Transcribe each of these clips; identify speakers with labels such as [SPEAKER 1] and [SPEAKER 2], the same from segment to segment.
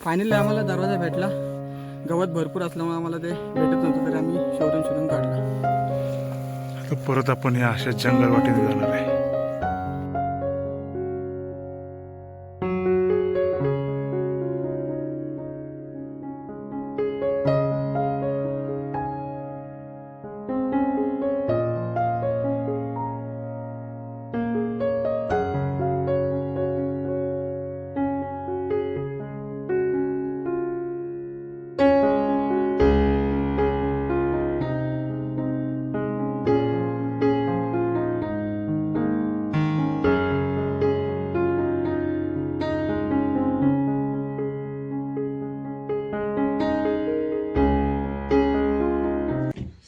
[SPEAKER 1] Finally आम्हाला दरवाजा भेटला। गवत भरपूर असल्यामुळे आम्हाला ते भेटत नव्हतं, तरी आम्ही शोधून काढला।
[SPEAKER 2] आता परत आपण या अशा जंगल वाटेने जाणार आहे।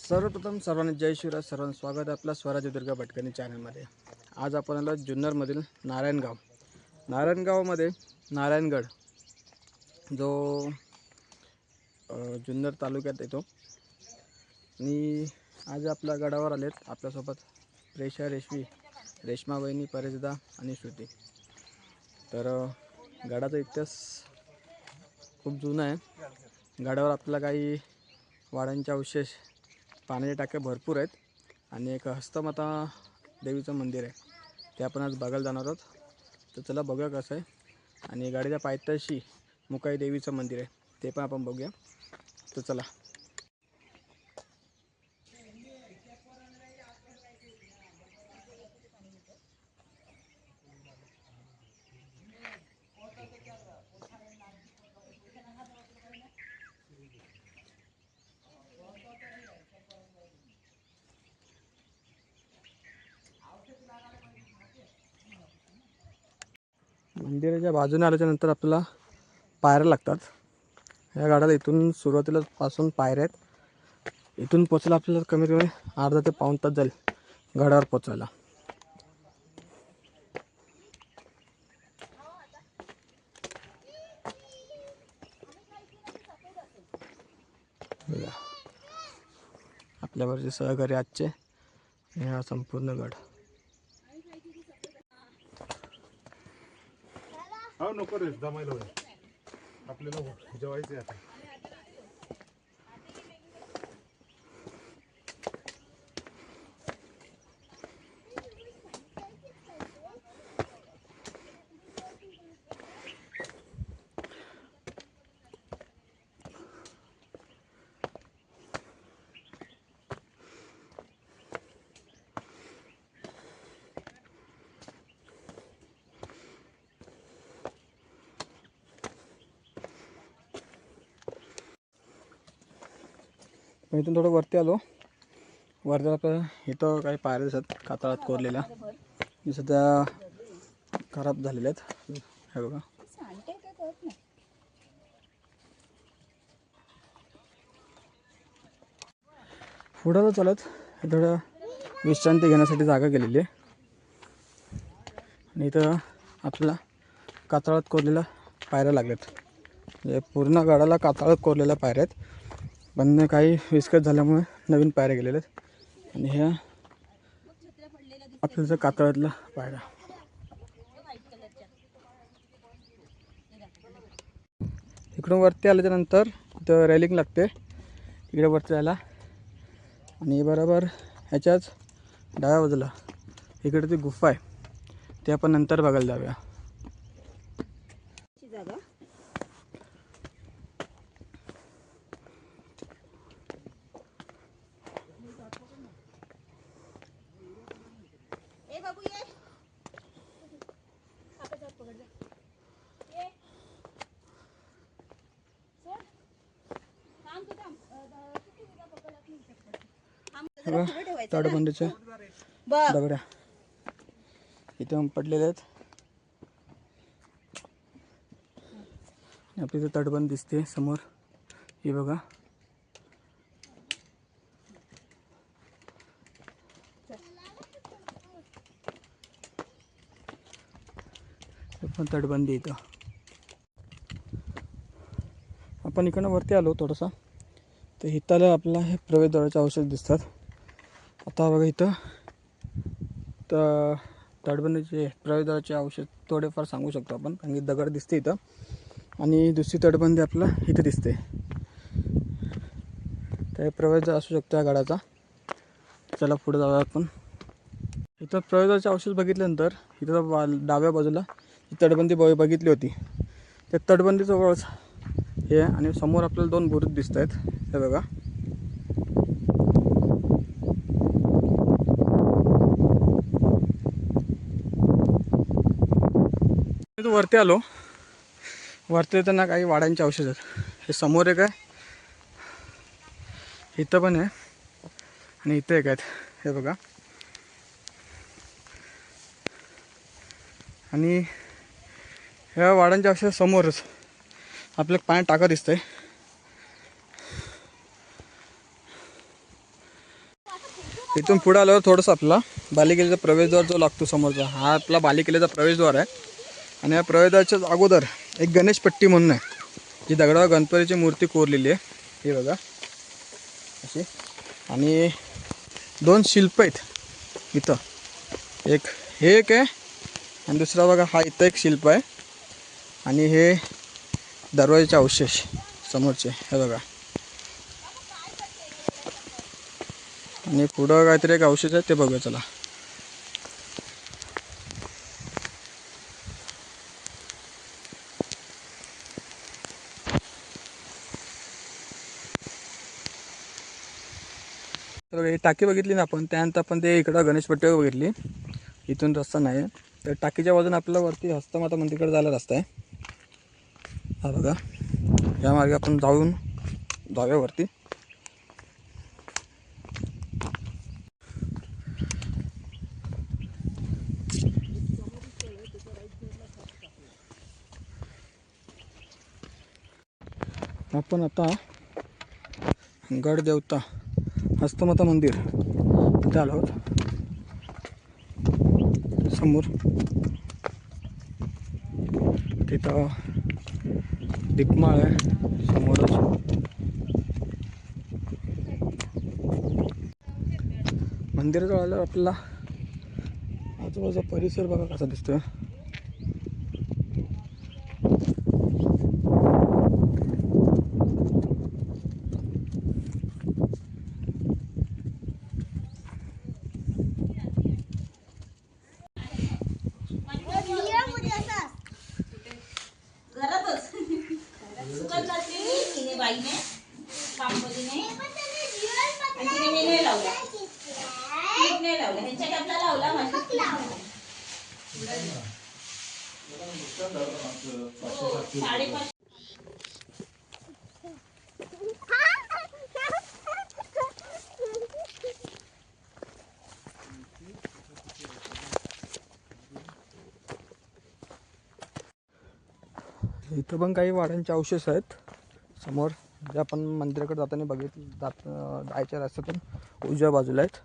[SPEAKER 1] सर्वप्रथम सर्वांना जय शिवराज, सर्वांना स्वागत आहे आपला स्वराज्य दुर्गा भटकणी चॅनलमध्ये। आज आपण आलो जुन्नरमधील नारायणगावमध्ये नारायणगड जो जुन्नर तालुक्यात येतो। आणि आज आपल्या गडावर आलेत आपल्यासोबत प्रेषा, रेश्मा वहिनी, परेशदा आणि श्रुती। तर गडाचा इतिहास खूप जुना आहे। गडावर आपल्याला काही वाड्यांचे अवशेष, पाण्याचे टाके भरपूर आहेत आणि एक हस्तमाता देवीचं मंदिर आहे, ते आपण आज बघायला जाणार आहोत। तर चला बघूया कसं आहे। आणि गाडीच्या पायथ्याशी मुकाई देवीचं मंदिर आहे, ते पण आपण बघूया। तर चला। मंदिराच्या बाजूने आल्याच्या नंतर आपल्याला पायऱ्या लागतात। या गाड्याला इथून सुरुवातीला पासून पायऱ्या आहेत। इथून पोचायला आपल्याला कमीत कमी अर्धा ते पाऊण तास जाईल गडावर पोचायला। आपल्यावरचे सहकारी आजचे हे हा संपूर्ण गड।
[SPEAKER 2] हो नको रे, जमायला आपल्याला जेवायचं आता।
[SPEAKER 1] इथून थोडं वरती आलो। वरती आपल्याला इथं काही पायऱ्या दिसत, कातळात कोरलेल्या, जे सध्या खराब झालेल्या आहेत। हे बघा, पुढं चालत थोडं विश्रांती घेण्यासाठी जागा केलेली आहे। आणि इथं आपल्याला कातळात कोरलेल्या पायऱ्या लागल्यात, म्हणजे पूर्ण गडाला कातळात कोरलेल्या पायऱ्या आहेत, पण काही विस्कट झाल्यामुळे नवीन पायऱ्या गेलेल्या आहेत। आणि ह्या आपल्याच्या कातळातल्या पायऱ्या। इकडून वरती आल्याच्या नंतर इथं रेलिंग लागते इकडे वरती जायला। आणि बरोबर ह्याच्याच डाव्या बाजूला इकडे ती गुफा आहे, ते आपण नंतर बघायला जाऊया। तटबंदीच्या दगड्या इथे पडलेल्या आहेत। आपली इथे तटबंद दिसते समोर, हे बघा। पण तटबंदी इथं आपण इकडनं वरती आलो थोडंसं, तर इथं आपल्याला हे प्रवेशद्वाराचे अवशेष दिसतात। आता बघा इथं तर तटबंदीचे प्रवेशद्वाराचे अवशेष थोडेफार सांगू शकतो आपण, कारण की दगड दिसते इथं। आणि दुसरी तटबंदी आपलं इथे दिसते. त्या प्रवेश असू शकतो या गडाचा. चला पुढे जाऊया आपण. इथं प्रवेशाचे अवशेष बघितल्यानंतर इथं डाव्या बाजूला ही तटबंदी बघितली होती. त्या तटबंदीजवळच हे आणि समोर आपल्याला 2 बुरुज दिसत आहेत. हे बघा. मी वरती आलो. वरती येताना काही वाड्यांचे अवशेष आहेत. हे समोर एक आहे, इथं पण आहे आणि इथं एक आहेत. हे बघा. आणि ह्या वाड्यांच्या अवशेष समोरच आपलं पाणी टाका दिसतंय. इथून पुढे आल्यावर थोडंसं आपला बालेकिल्ल्याचा प्रवेशद्वार जो लागतो समोरचा, हा आपला बालेकिल्ल्याचा प्रवेशद्वार आहे. आणि या प्रवेशद्वाराच्याच अगोदर एक गणेशपट्टी म्हणून आहे, जी दगडावर गणपतीची मूर्ती कोरलेली आहे. हे बघा अशी. आणि 2 शिल्प आहेत इथं. एक हे एक आहे आणि दुसरा बघा हा इथं एक शिल्प आहे. आणि हे दरवाजाचे अवशेष समोरचे हे बघा. आणि पुढं काहीतरी एक अवशेष आहे ते बघूया चला. तर ही टाकी बघितली ना आपण. त्यानंतर आपण ते इकडं गणेशपट्टीवर बघितली. इथून रस्ता नाही. तर टाकीच्या बाजूने आपल्याला वरती हस्तमाता मंदिरकडे जायला रस्ता आहे. हा बघा. या मार्गे आपण जाऊया वरती. आपण आता गड देवता हस्तमाता मंदिर इथे आलो आहोत. समोर तिथं दीपमाळ आहे समोरच. मंदिराजवळ आल्यावर आपल्याला आजूबाजूचा परिसर बघा कसा दिसतोय. इथं पण काही वाड्यांचे अवशेष आहेत समोर, जे आपण मंदिराकडे जाताना जायच्या रस्त्यातून उजव्या बाजूला आहेत.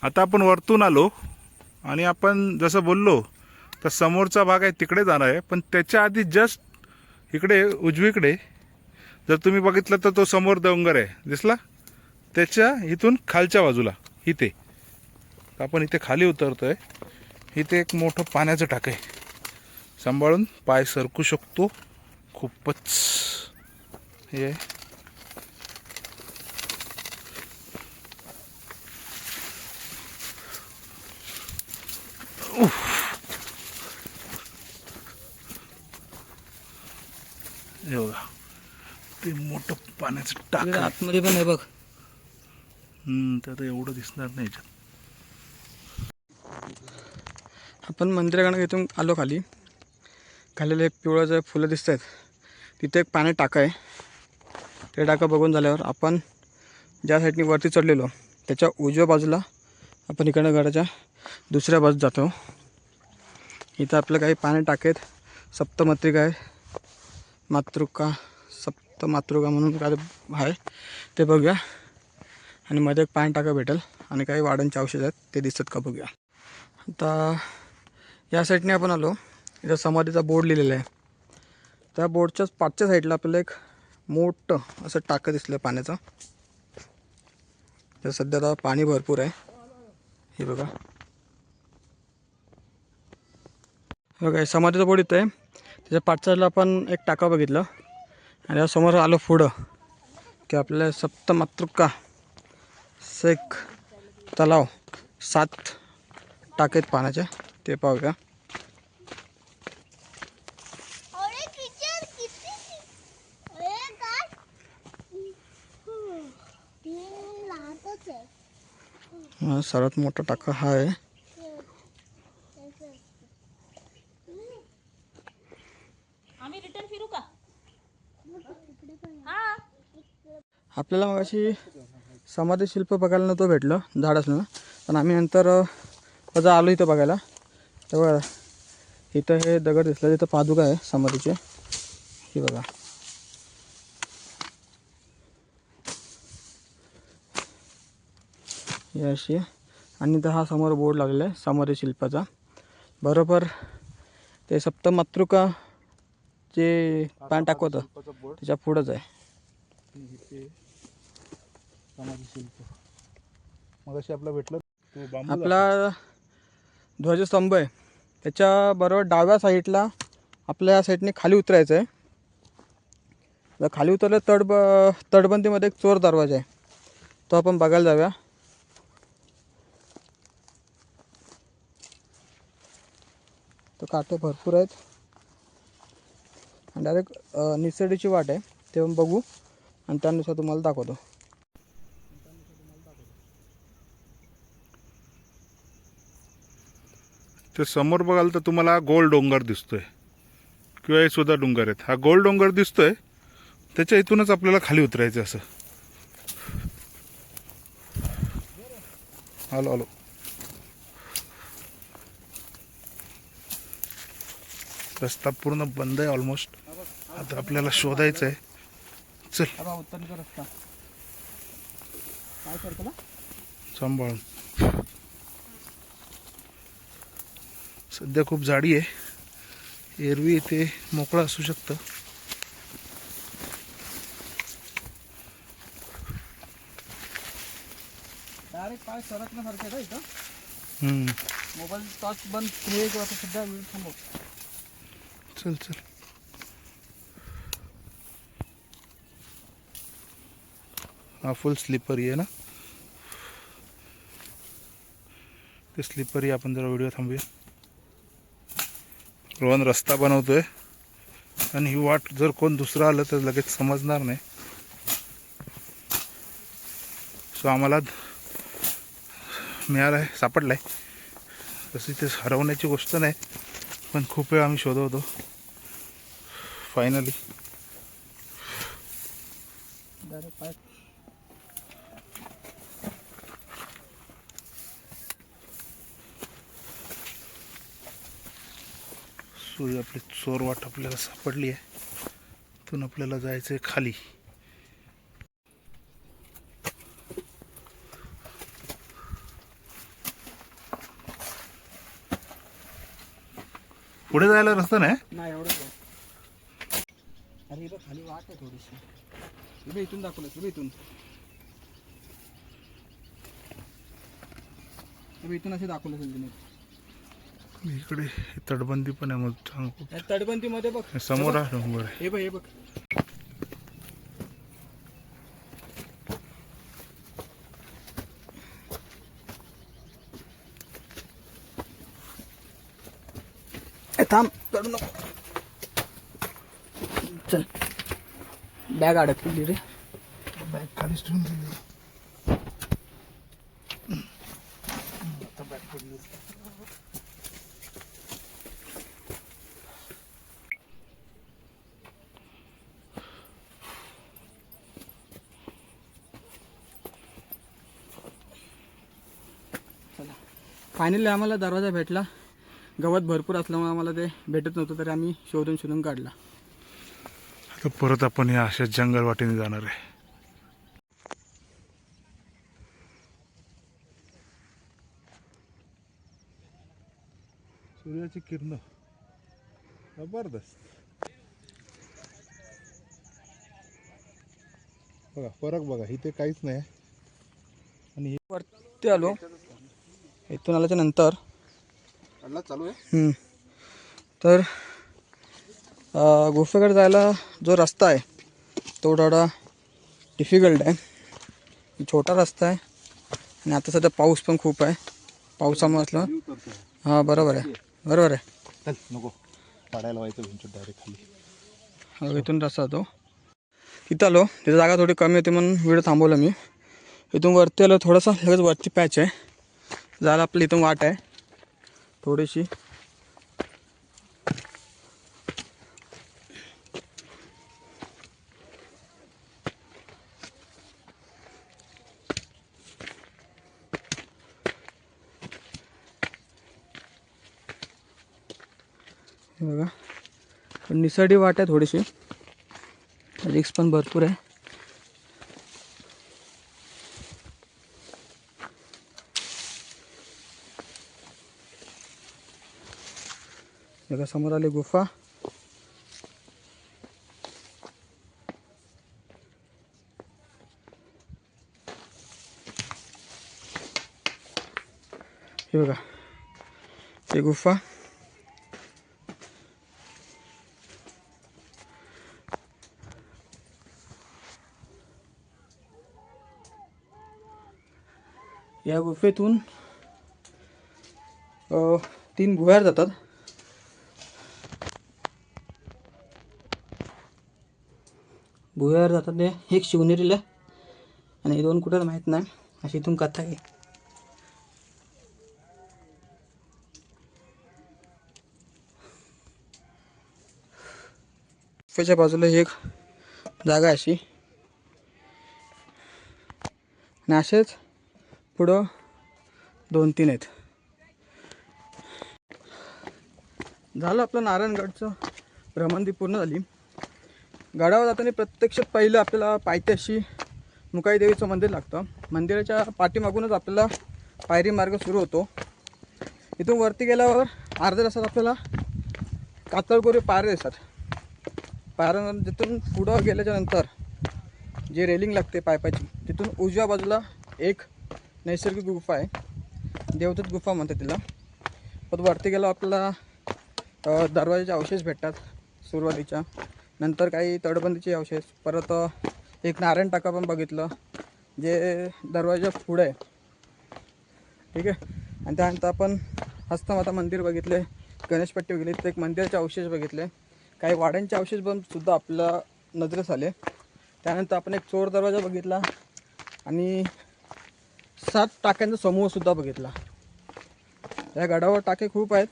[SPEAKER 2] आता आपण वरतून आलो आणि आपण जसं बोललो तर समोरचा भाग आहे तिकडे जाणार आहे. पण त्याच्या आधी जस्ट इकडे उजवीकडे जर तुम्ही बघितलं तर तो समोर डोंगर आहे दिसला, त्याच्या इथून खालच्या बाजूला इथे आपण इथे खाली उतरतोय. इथे एक मोठं पाण्याचं टाक आहे. सांभाळून पाय सरकू शकतो. खूपच हे बघा ते मोठं पाण्याचं टाक
[SPEAKER 1] आतमध्ये पण आहे बघ.
[SPEAKER 2] तर एवढं दिसणार नाही याच्यात.
[SPEAKER 1] आपण मंदिराकडे इथून आलो खाली. खालीला पिवळं जे फुलं दिसत आहेत तिथे एक पाणी टाका आहे. ते टाका बघून झाल्यावर आपण ज्या साईडनी वरती चढलेलो त्याच्या उजव्या बाजूला आपण इकडनं गडाच्या दुसऱ्या बाजूत जातो. इथं आपलं काही पाणी टाकेत सप्तमातृका आहे, सप्तमातृका म्हणून काय आहे ते बघूया. आणि मध्ये एक पाणी टाका भेटेल आणि काही वाड्यांचे अवशेष आहेत ते दिसतात का बघूया. आता या साईडने आपण आलो. इथं समाधीचा बोर्ड लिहिलेला आहे. त्या बोर्डच्याच पाठच्या साईडला आपल्याला एक मोठं असं टाकं दिसलं पाण्याचं. तर सध्या आता पाणी भरपूर आहे. हे बघा, बघा समाधीचा बोर्ड इथं आहे. त्याच्या पाठचाला आपण एक टाका बघितलं आणि समोर आलो पुढं की आपल्याला सप्तमातृका एक तलाव 7 टाकेत पाण्याचे ते पाहूया. हा सर्वात मोठा टाका हा आहे. आपल्याला मग अशी समाधी शिल्प बघायला नव्हतं भेटलं झाड असलं ना, पण आम्ही नंतर वजा आलो इथं बघायला. तेव्हा इथं हे दगड दिसलं, तिथं पादुका आहे समाधीचे. ही बघा, ही अशी आहे. आणि इथं हा समोर बोर्ड लागलेला आहे समाधी शिल्पाचा. बरोबर ते सप्तमातृका जे पान टाकवतं त्याच्या पुढंच आहे.
[SPEAKER 2] मग अशी आपला भेटलं तो बांबू
[SPEAKER 1] आपला ध्वजस्तंभ आहे, त्याच्या बरोबर डाव्या साईडला आपल्या या साईडने खाली उतरायचं आहे. जर खाली उतरलं तटबंदीमध्ये एक चोर दरवाजा आहे, तो आपण बघायला जाऊया. तो काटे भरपूर आहेत आणि डायरेक्ट निसर्डीची वाट आहे, ते पण बघू आणि त्यानुसार तुम्हाला दाखवतो.
[SPEAKER 2] ते समोर बघाल तर तुम्हाला गोल डोंगर दिसतोय किंवा हे सुद्धा डोंगर आहेत. हा गोल डोंगर दिसतोय, त्याच्या इथूनच आपल्याला खाली उतरायचं. असं आलो आलो. रस्ता पूर्ण बंद आहे ऑलमोस्ट. आता आपल्याला शोधायचं आहे. चल
[SPEAKER 1] उत्तरचा रस्ता काय करतो ना,
[SPEAKER 2] सांभाळून. सध्या खूप झाडी आहे, एरवी इथे मोकळं असू शकतं.
[SPEAKER 1] डायरेक्ट पाय सरकण्यासारखं आहे इथं.
[SPEAKER 2] हम्म.
[SPEAKER 1] मोबाईल टॉर्च बंद क्रिएट आता सध्या वेळ थांबव.
[SPEAKER 2] चल चल. हा फुल स्लिपरी आहे ना, ते स्लिपरी आपण जरा व्हिडिओ थांबूया. रोहन रस्ता बनवतोय आणि ही वाट जर कोण दुसरं आलं तर लगेच समजणार नाही. सो आम्हाला मिळालं आहे, सापडलं आहे. तशी ते हरवण्याची गोष्ट नाही, पण खूप वेळ आम्ही शोधत होतो. फायनली
[SPEAKER 1] डायरेक्ट पाय
[SPEAKER 2] सूर्य आपली चोर वाट आपल्याला सापडली आहे. तिथून आपल्याला जायचं आहे खाली. पुढे जायला रस्ता नाही.
[SPEAKER 1] नाही एवढंच आहे. अरे इथं खाली वाट आहे थोडीशी. इथे इथून दाखवलं, इथे इथून इथून असे दाखवलं असेल तिने.
[SPEAKER 2] इकडे तटबंदी पण आहे. मग सांगू
[SPEAKER 1] तटबंदीमध्ये बघ
[SPEAKER 2] समोर आहे डोंगर आहे.
[SPEAKER 1] हे बघ, हे बघ. थांब, चढू नको. चल, बॅग अडकली रे.
[SPEAKER 2] बॅग खालीच ठेवून दिली. आता बॅग पडली.
[SPEAKER 1] चला, फायनली आम्हाला दरवाजा भेटला. गवत भरपूर असल्यामुळे आम्हाला ते भेटत नव्हतं, तरी आम्ही शोधून काढला.
[SPEAKER 2] आता परत आपण या अशाच जंगल वाटेने जाणार आहे. सूर्याची किरण जबरदस्त. बघा फरक बघा, इथे काहीच नाही. आणि
[SPEAKER 1] वरती आलो, इथून आल्याच्या नंतर
[SPEAKER 2] चालू आहे.
[SPEAKER 1] तर गुफेकडे जायला जो रस्ता आहे तो थोडा डिफिकल्ट आहे, छोटा रस्ता आहे आणि आता सध्या पाऊस पण खूप आहे. पावसामुळे असलं हां बरोबर आहे बरोबर आहे.
[SPEAKER 2] नको पाडायला व्हायचं डायरेक्ट खाली.
[SPEAKER 1] इथून रस्ता तो तिथं आलो, तिथं जागा थोडी कमी होती म्हणून व्हिडिओ थांबवला मी. इथून वरती आलो, थोडंसं लगेच वरची पॅच आहे, जायला आपली इथून वाट आहे थोडीशी. बघा पण निसर्डी वाट आहे थोडीशी, रिक्स पण भरपूर आहे. बघा समोर आली गुफा. हे बघा ही गुफा. या गुफेतून 3 भुयार जातात. भुयार जातात ते एक शिवनेरीला आणि 2 कुठं माहीत नाही, अशी इथून कथा आहे. गुफेच्या बाजूला एक जागा अशी आणि असेच पुढं 2-3 आहेत. झालं आपलं नारायणगडचं भ्रमंती पूर्ण झाली. गडावर जाताना प्रत्यक्षात पहिलं आपल्याला पायथ्याशी मुकाई देवीचं मंदिर लागतं. मंदिराच्या पाठीमागूनच आपल्याला पायरी मार्ग सुरू होतो. इथून वरती गेल्यावर अर्ध्या तासात आपल्याला कातळकोरी पायऱ्या दिसतात. पायऱ्यानंतर तिथून पुढं गेल्याच्या नंतर जे रेलिंग लागते पायपाची, तिथून उजव्या बाजूला एक नैसर्गिक गुफा आहे, देवदत्त गुफा म्हणतात तिला. पण वरती गेल्यावर आपल्याला दरवाजाचे अवशेष भेटतात सुरुवातीच्या, नंतर काही तटबंदीचे अवशेष, परत एक नारायण टाका पण बघितलं जे दरवाजा पुढे आहे. ठीक आहे. आणि त्यानंतर आपण हस्तमाता मंदिर बघितले, गणेशपट्टी बघितली, तर एक मंदिराचे अवशेष बघितले, काही वाड्यांचे अवशेष पण सुद्धा आपल्या नजरेस आले. त्यानंतर आपण एक चोर दरवाजा बघितला आणि 7 टाक्यांचा समूहसुद्धा बघितला. या गडावर टाके खूप आहेत.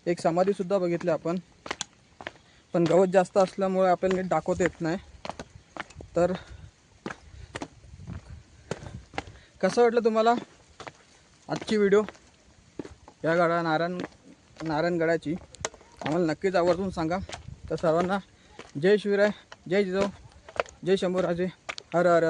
[SPEAKER 1] एक समाधीसुद्धा बघितली आपण, पण गवत जास्त असल्यामुळे आपल्याला नीट दाखवता येत नाही. तर कसं वाटलं तुम्हाला आजची व्हिडिओ या नारायणगडाची? आम्हाला नक्कीच आवर्जून सांगा. तर सर्वांना जय शिवराय, जय जिजाऊ, जय शंभूराजे, हर हर